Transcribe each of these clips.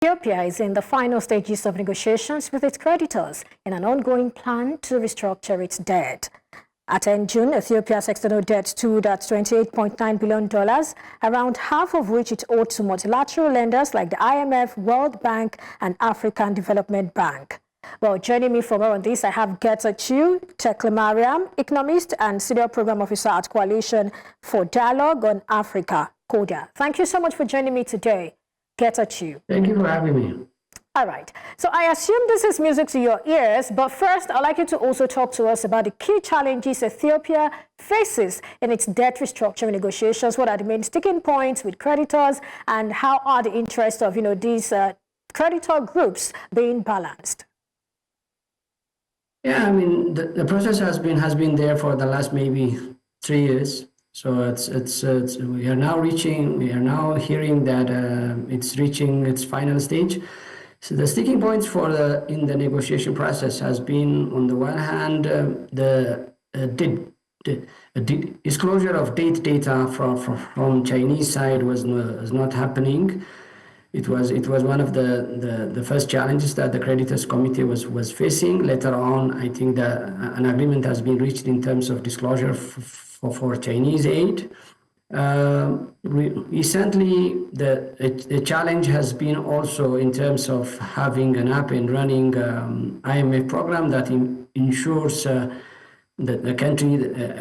Ethiopia is in the final stages of negotiations with its creditors in an ongoing plan to restructure its debt. At end June, Ethiopia's external debt stood at $28.9 billion, around half of which it owed to multilateral lenders like the IMF, World Bank, and African Development Bank. Well, joining me for more on this, I have Getachew Teklemariam, Economist and Senior Programme Officer at Coalition for Dialogue on Africa, CODA. Thank you so much for joining me today, Getachew. Thank you for having me. All right. So I assume this is music to your ears, but first I'd like you to also talk to us about the key challenges Ethiopia faces in its debt restructuring negotiations. What are the main sticking points with creditors, and how are the interests of these creditor groups being balanced? Yeah, I mean the process has been there for the last maybe 3 years. So we are now hearing that it's reaching its final stage. So the sticking points in the negotiation process has been, on the one hand, the disclosure of data from Chinese side was not happening. It was one of the first challenges that the creditors committee was facing. Later on, I think that an agreement has been reached in terms of disclosure for Chinese aid. Recently, the challenge has been also in terms of having an up and running IMF program that ensures that a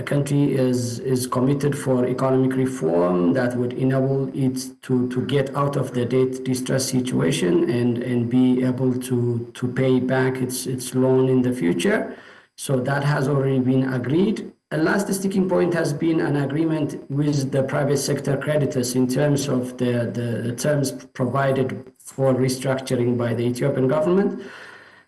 country is committed for economic reform that would enable it to get out of the debt distress situation and be able to pay back its loan in the future. So that has already been agreed. The last sticking point has been an agreement with the private sector creditors in terms of the terms provided for restructuring by the Ethiopian government.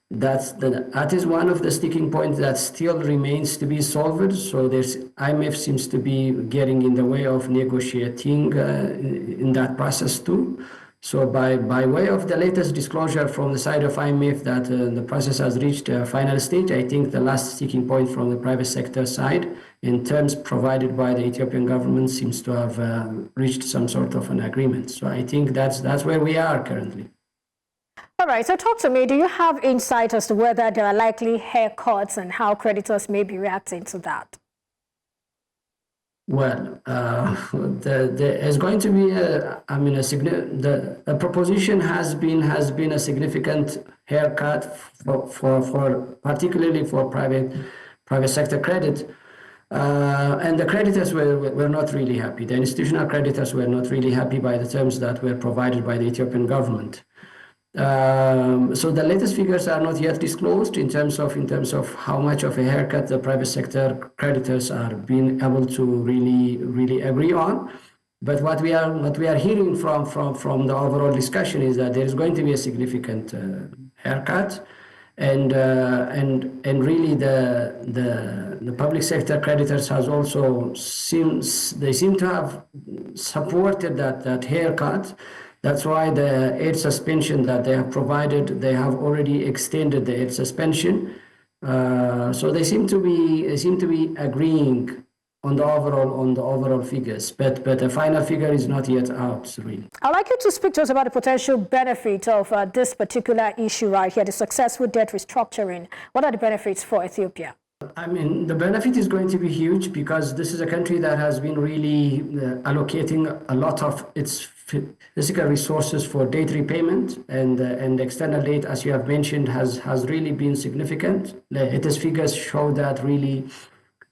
That is one of the sticking points that still remains to be solved. So IMF seems to be getting in the way of negotiating in that process too. So by way of the latest disclosure from the side of IMF that the process has reached a final stage, I think the last sticking point from the private sector side in terms provided by the Ethiopian government seems to have reached some sort of an agreement. So I think that's where we are currently. All right, so talk to me. Do you have insight as to whether there are likely haircuts and how creditors may be reacting to that? Well, there is going to be a proposition has been a significant haircut for particularly for private sector credit, and the creditors were not really happy. The institutional creditors were not really happy by the terms that were provided by the Ethiopian government. So the latest figures are not yet disclosed in terms of how much of a haircut the private sector creditors are being able to really agree on. But what we are hearing from the overall discussion is that there is going to be a significant haircut, and really the public sector creditors has also seem to have supported that haircut. That's why the aid suspension that they have provided, they have already extended the aid suspension. So they seem to be agreeing on the overall figures, but the final figure is not yet out, really. I'd like you to speak to us about the potential benefit of this particular issue right here, the successful debt restructuring. What are the benefits for Ethiopia? I mean, the benefit is going to be huge because this is a country that has been really allocating a lot of its physical resources for debt repayment, and external debt, as you have mentioned, has really been significant. The latest figures show that really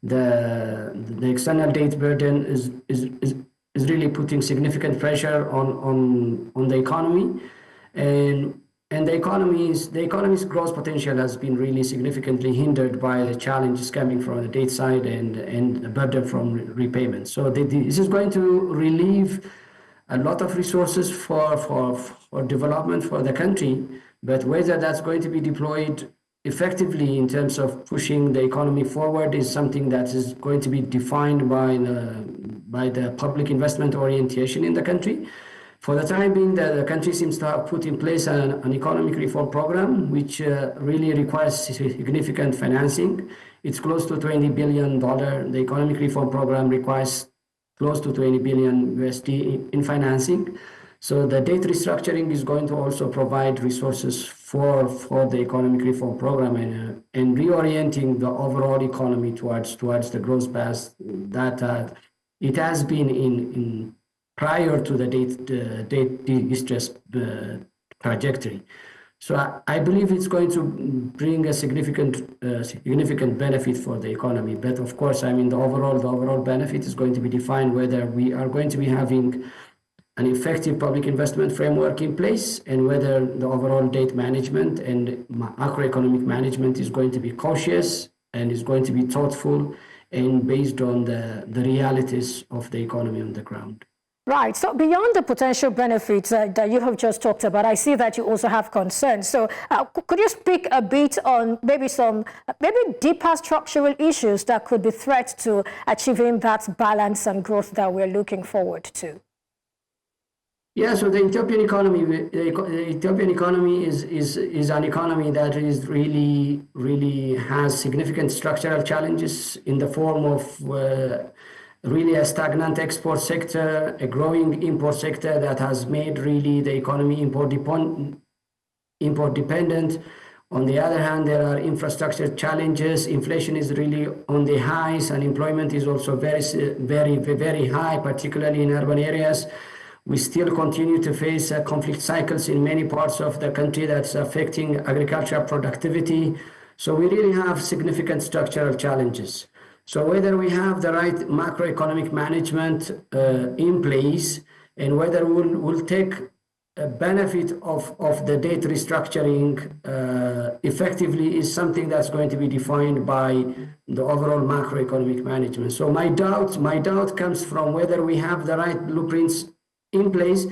the external debt burden is really putting significant pressure on the economy, and the economy's growth potential has been really significantly hindered by the challenges coming from the debt side and the burden from repayment. So this is going to relieve a lot of resources for development for the country, but whether that's going to be deployed effectively in terms of pushing the economy forward is something that is going to be defined by the public investment orientation in the country. For the time being, the country seems to have put in place an economic reform program, which really requires significant financing. It's close to $20 billion. The economic reform program requires close to $20 billion USD in financing. So the debt restructuring is going to also provide resources for the economic reform program and reorienting the overall economy towards the growth path that it has been in prior to the debt distress trajectory. So I believe it's going to bring a significant benefit for the economy. But of course, I mean, the overall benefit is going to be defined whether we are going to be having an effective public investment framework in place and whether the overall debt management and macroeconomic management is going to be cautious and is going to be thoughtful and based on the realities of the economy on the ground. Right. So beyond the potential benefits that you have just talked about, I see that you also have concerns. So could you speak a bit on maybe deeper structural issues that could be threats to achieving that balance and growth that we're looking forward to? Yeah, so the Ethiopian economy is an economy that is really has significant structural challenges in the form of really a stagnant export sector, a growing import sector that has made really the economy import dependent. On the other hand, there are infrastructure challenges. Inflation is really on the highs. Unemployment is also very high, particularly in urban areas. We still continue to face conflict cycles in many parts of the country that's affecting agricultural productivity. So we really have significant structural challenges. So whether we have the right macroeconomic management in place and whether we'll take a benefit of the debt restructuring effectively is something that's going to be defined by the overall macroeconomic management. So my doubt comes from whether we have the right blueprints in place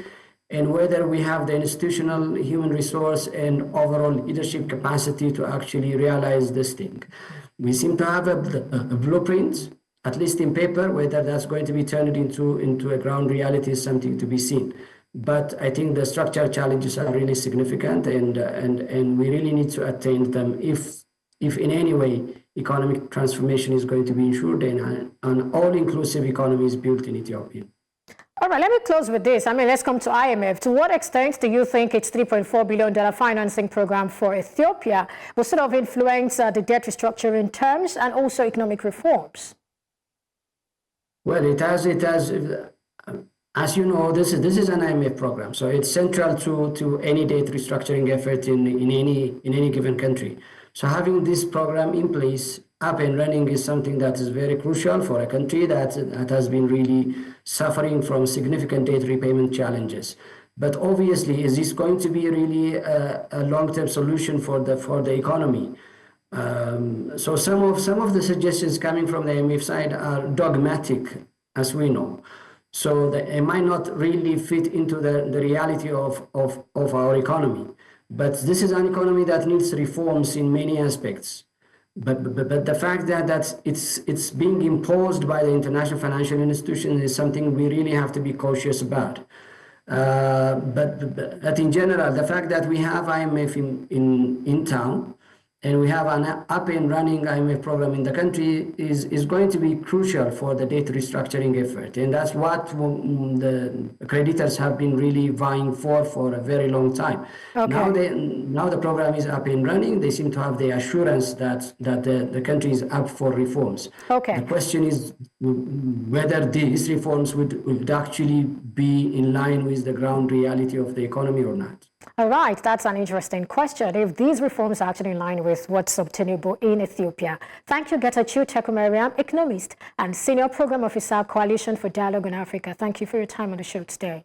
and whether we have the institutional, human resource and overall leadership capacity to actually realize this thing. We seem to have a blueprint, at least in paper. Whether that's going to be turned into a ground reality is something to be seen. But I think the structural challenges are really significant and we really need to attain them if in any way economic transformation is going to be ensured and an all-inclusive economy is built in Ethiopia. All right, let me close with this. I mean, let's come to IMF. To what extent do you think its $3.4 billion financing program for Ethiopia will sort of influence the debt restructuring terms and also economic reforms? Well, it has. As you know, this is an IMF program, so it's central to any debt restructuring effort in any given country. So having this program in place, up and running, is something that is very crucial for a country that has been really suffering from significant debt repayment challenges. But obviously, is this going to be really a long-term solution for the economy? So some of the suggestions coming from the IMF side are dogmatic, as we know. So it might not really fit into the reality of our economy. But this is an economy that needs reforms in many aspects. But the fact that it's being imposed by the international financial institutions is something we really have to be cautious about. But in general, the fact that we have IMF in town and we have an up and running IMF program in the country is going to be crucial for the debt restructuring effort. And that's what the creditors have been really vying for a very long time. Okay. Now the program is up and running. They seem to have the assurance that the country is up for reforms. Okay. The question is whether these reforms would actually be in line with the ground reality of the economy or not. All right, that's an interesting question. If these reforms are actually in line with what's obtainable in Ethiopia. Thank you, Getachew Teklemariam, Economist and Senior Programme Officer, Coalition for Dialogue in Africa. Thank you for your time on the show today.